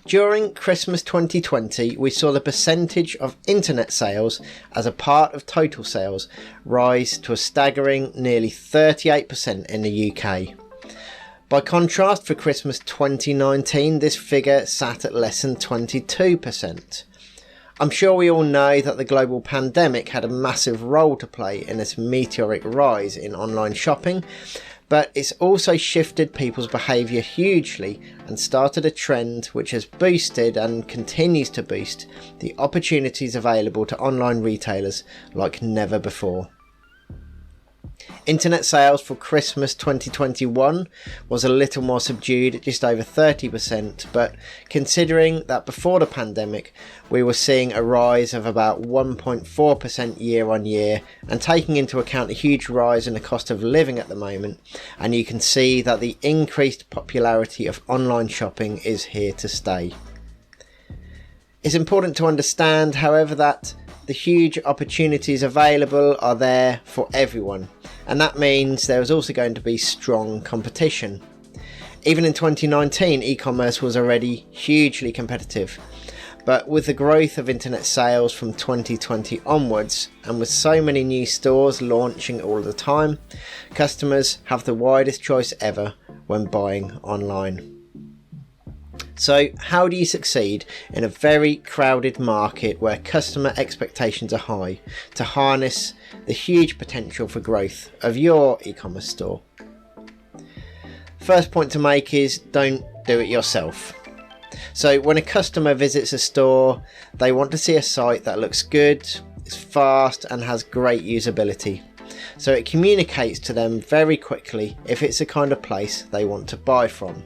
During Christmas 2020, we saw the percentage of internet sales as a part of total sales rise to a staggering nearly 38% in the UK. By contrast, for Christmas 2019, this figure sat at less than 22%. I'm sure we all know that the global pandemic had a massive role to play in this meteoric rise in online shopping, but it's also shifted people's behaviour hugely and started a trend which has boosted and continues to boost the opportunities available to online retailers like never before. Internet sales for Christmas 2021 was a little more subdued at just over 30%, but considering that before the pandemic we were seeing a rise of about 1.4% year on year, and taking into account the huge rise in the cost of living at the moment, and you can see that the increased popularity of online shopping is here to stay. It's important to understand, however, that the huge opportunities available are there for everyone, and that means there is also going to be strong competition. Even in 2019, e-commerce was already hugely competitive, but with the growth of internet sales from 2020 onwards, and with so many new stores launching all the time, customers have the widest choice ever when buying online. So how do you succeed in a very crowded market where customer expectations are high to harness the huge potential for growth of your e-commerce store? First point to make is don't do it yourself. So when a customer visits a store, they want to see a site that looks good, is fast and has great usability. So it communicates to them very quickly if it's the kind of place they want to buy from.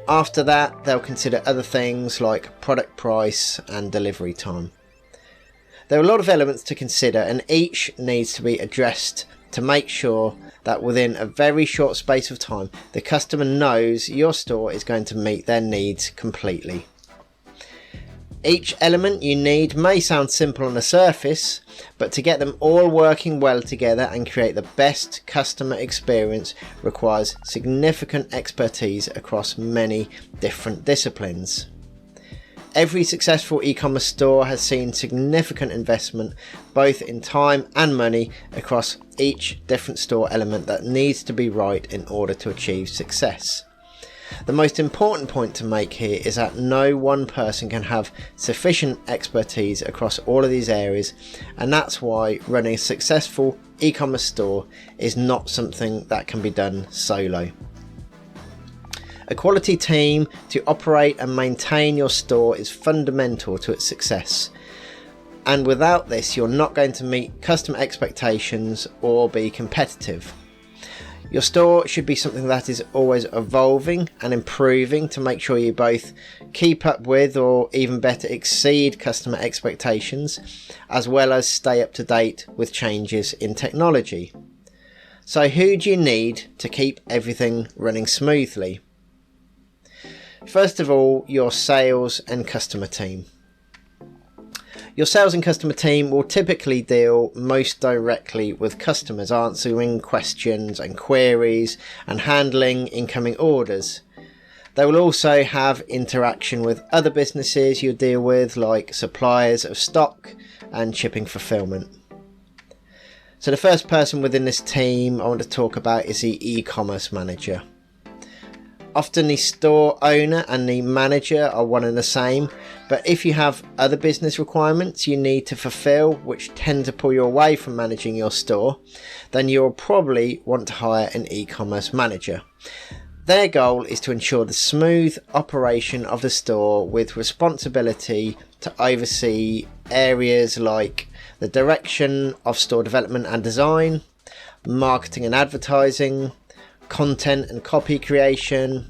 After that, they'll consider other things like product price and delivery time. There are a lot of elements to consider, and each needs to be addressed to make sure that within a very short space of time, the customer knows your store is going to meet their needs completely. Each element you need may sound simple on the surface, but to get them all working well together and create the best customer experience requires significant expertise across many different disciplines. Every successful e-commerce store has seen significant investment both in time and money across each different store element that needs to be right in order to achieve success. The most important point to make here is that no one person can have sufficient expertise across all of these areas, and that's why running a successful e-commerce store is not something that can be done solo. A quality team to operate and maintain your store is fundamental to its success, and without this you're not going to meet customer expectations or be competitive. Your store should be something that is always evolving and improving to make sure you both keep up with or even better exceed customer expectations, as well as stay up to date with changes in technology. So who do you need to keep everything running smoothly? First of all, your sales and customer team. Your sales and customer team will typically deal most directly with customers, answering questions and queries and handling incoming orders. They will also have interaction with other businesses you deal with, like suppliers of stock and shipping fulfillment. So the first person within this team I want to talk about is the e-commerce manager. Often the store owner and the manager are one and the same, but if you have other business requirements you need to fulfill which tend to pull you away from managing your store, then you'll probably want to hire an e-commerce manager. Their goal is to ensure the smooth operation of the store with responsibility to oversee areas like the direction of store development and design, marketing and advertising, content and copy creation,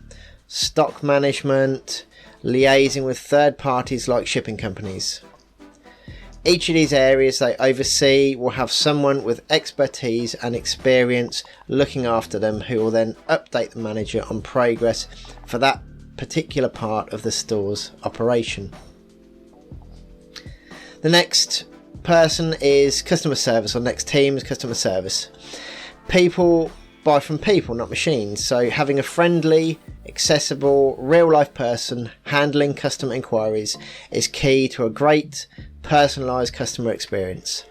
stock management, liaising with third parties like shipping companies. Each of these areas they oversee will have someone with expertise and experience looking after them, who will then update the manager on progress for that particular part of the store's operation. The next person is customer service, or next team is customer service. People buy from people, not machines. So having a friendly, accessible, real-life person handling customer inquiries is key to a great, personalised customer experience.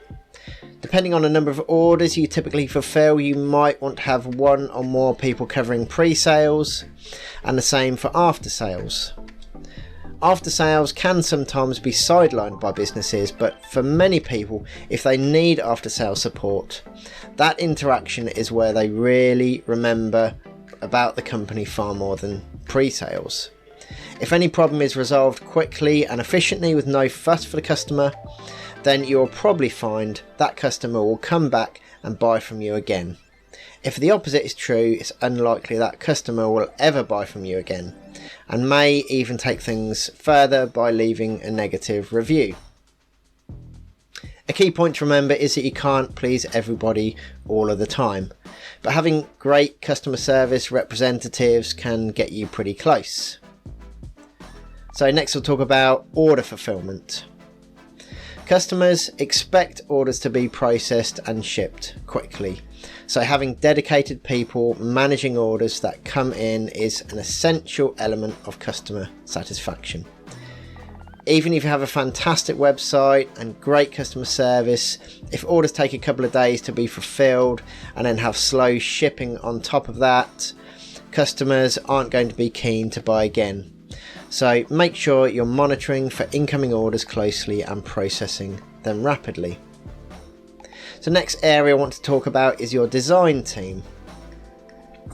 Depending on the number of orders you typically fulfill, you might want to have one or more people covering pre-sales, and the same for after-sales. After-sales can sometimes be sidelined by businesses, but for many people, if they need after-sales support, that interaction is where they really remember about the company far more than pre-sales. If any problem is resolved quickly and efficiently with no fuss for the customer, then you'll probably find that customer will come back and buy from you again. If the opposite is true, it's unlikely that customer will ever buy from you again, and may even take things further by leaving a negative review. A key point to remember is that you can't please everybody all of the time, but having great customer service representatives can get you pretty close. So next we'll talk about order fulfillment. Customers expect orders to be processed and shipped quickly, so having dedicated people managing orders that come in is an essential element of customer satisfaction. Even if you have a fantastic website and great customer service, if orders take a couple of days to be fulfilled and then have slow shipping on top of that, customers aren't going to be keen to buy again. So make sure you're monitoring for incoming orders closely and processing them rapidly. So next area I want to talk about is your design team.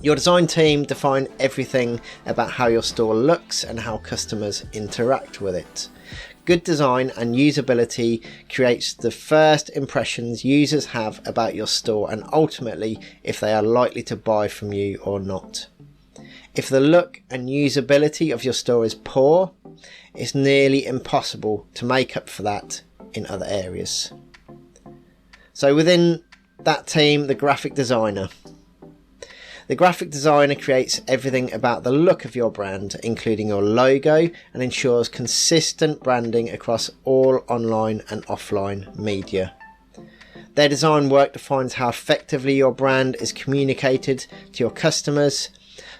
Your design team define everything about how your store looks and how customers interact with it. Good design and usability creates the first impressions users have about your store, and ultimately if they are likely to buy from you or not. If the look and usability of your store is poor, it's nearly impossible to make up for that in other areas. So within that team, the graphic designer. The graphic designer creates everything about the look of your brand, including your logo, and ensures consistent branding across all online and offline media. Their design work defines how effectively your brand is communicated to your customers,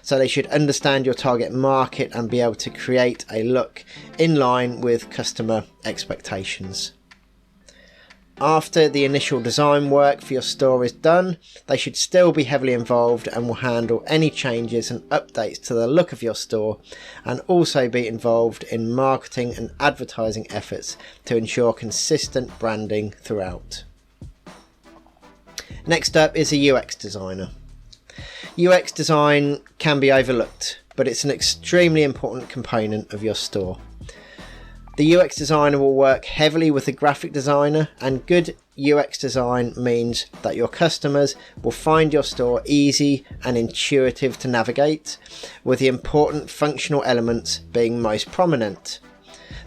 so they should understand your target market and be able to create a look in line with customer expectations. After the initial design work for your store is done, they should still be heavily involved and will handle any changes and updates to the look of your store, and also be involved in marketing and advertising efforts to ensure consistent branding throughout. Next up is a UX designer. UX design can be overlooked, but it's an extremely important component of your store. The UX designer will work heavily with the graphic designer, and good UX design means that your customers will find your store easy and intuitive to navigate, with the important functional elements being most prominent.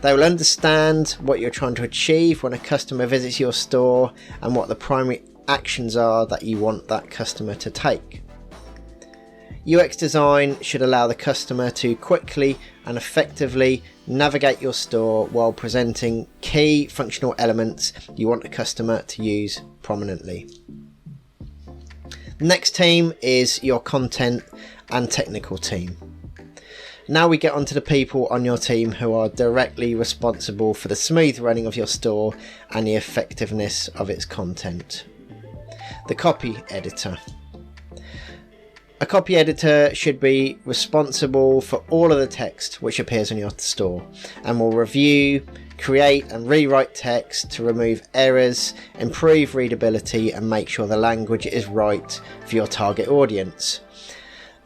They will understand what you're trying to achieve when a customer visits your store and what the primary actions are that you want that customer to take. UX design should allow the customer to quickly and effectively navigate your store while presenting key functional elements you want the customer to use prominently. The next team is your content and technical team. Now we get onto the people on your team who are directly responsible for the smooth running of your store and the effectiveness of its content. The copy editor. A copy editor should be responsible for all of the text which appears on your store, and will review, create and rewrite text to remove errors, improve readability and make sure the language is right for your target audience.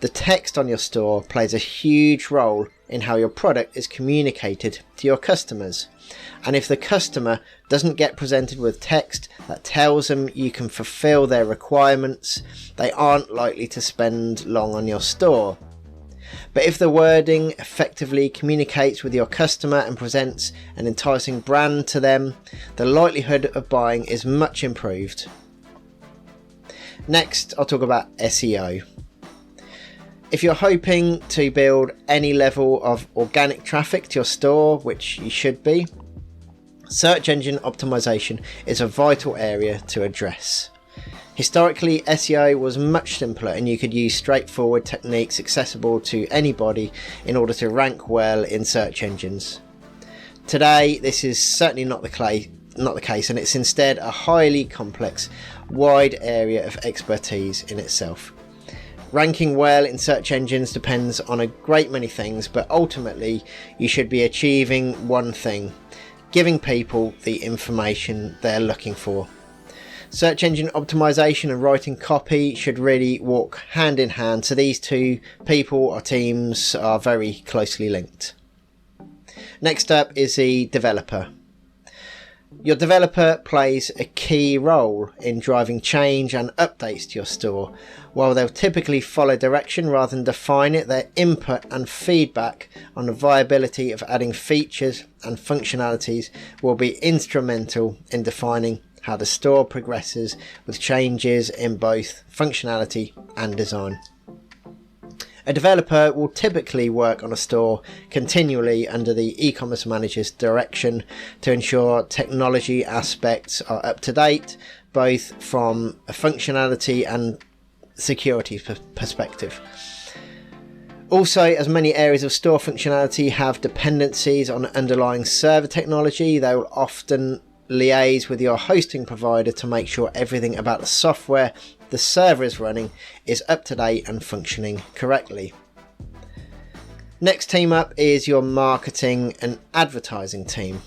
The text on your store plays a huge role in how your product is communicated to your customers, and if the customer doesn't get presented with text that tells them you can fulfill their requirements, they aren't likely to spend long on your store. But if the wording effectively communicates with your customer and presents an enticing brand to them, the likelihood of buying is much improved. Next, I'll talk about SEO. If you're hoping to build any level of organic traffic to your store, which you should be, Search engine optimization is a vital area to address. Historically, SEO was much simpler and you could use straightforward techniques accessible to anybody in order to rank well in search engines. Today, this is certainly not the case, and it's instead a highly complex, wide area of expertise in itself. Ranking well in search engines depends on a great many things, but ultimately you should be achieving one thing: giving people the information they're looking for. Search engine optimization and writing copy should really walk hand in hand, so these two people or teams are very closely linked. Next up is the developer. Your developer plays a key role in driving change and updates to your store. While they'll typically follow direction rather than define it, their input and feedback on the viability of adding features and functionalities will be instrumental in defining how the store progresses with changes in both functionality and design. A developer will typically work on a store continually under the e-commerce manager's direction to ensure technology aspects are up to date, both from a functionality and security perspective. Also, as many areas of store functionality have dependencies on underlying server technology, they will often liaise with your hosting provider to make sure everything about the software the server is running is up to date and functioning correctly. Next team up is your marketing and advertising team.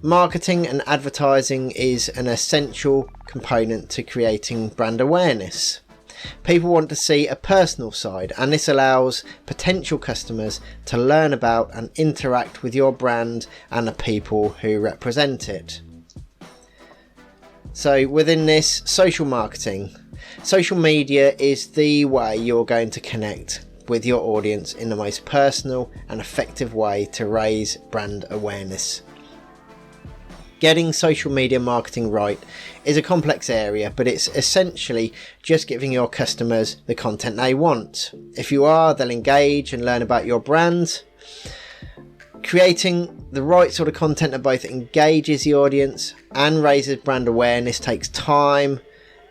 Marketing and advertising is an essential component to creating brand awareness. People want to see a personal side, and this allows potential customers to learn about and interact with your brand and the people who represent it. So within this, social marketing. Social media is the way you're going to connect with your audience in the most personal and effective way to raise brand awareness. Getting social media marketing right is a complex area, but it's essentially just giving your customers the content they want. If you are, they'll engage and learn about your brand. Creating the right sort of content that both engages the audience and raises brand awareness takes time,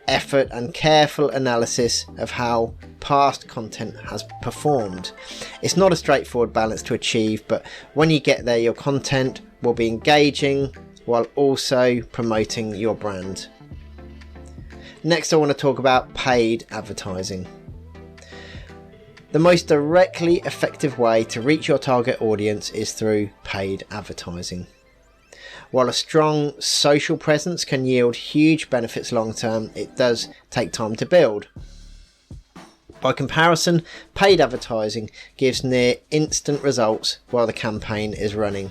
effort, and careful analysis of how past content has performed. It's not a straightforward balance to achieve, but when you get there, your content will be engaging while also promoting your brand. Next, I want to talk about paid advertising. The most directly effective way to reach your target audience is through paid advertising. While a strong social presence can yield huge benefits long term, it does take time to build. By comparison, paid advertising gives near instant results while the campaign is running.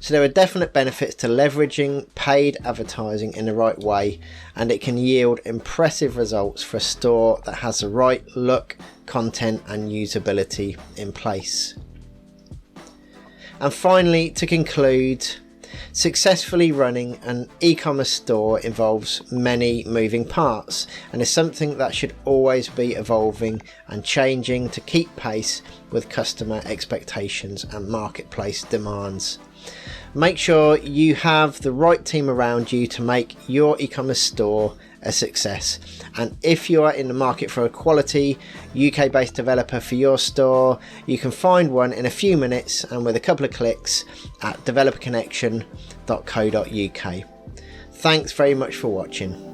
So there are definite benefits to leveraging paid advertising in the right way, and it can yield impressive results for a store that has the right look, content and usability in place. And finally, to conclude, successfully running an e-commerce store involves many moving parts and is something that should always be evolving and changing to keep pace with customer expectations and marketplace demands. Make sure you have the right team around you to make your e-commerce store a success. And if you are in the market for a quality UK-based developer for your store, you can find one in a few minutes and with a couple of clicks at developerconnection.co.uk. Thanks very much for watching.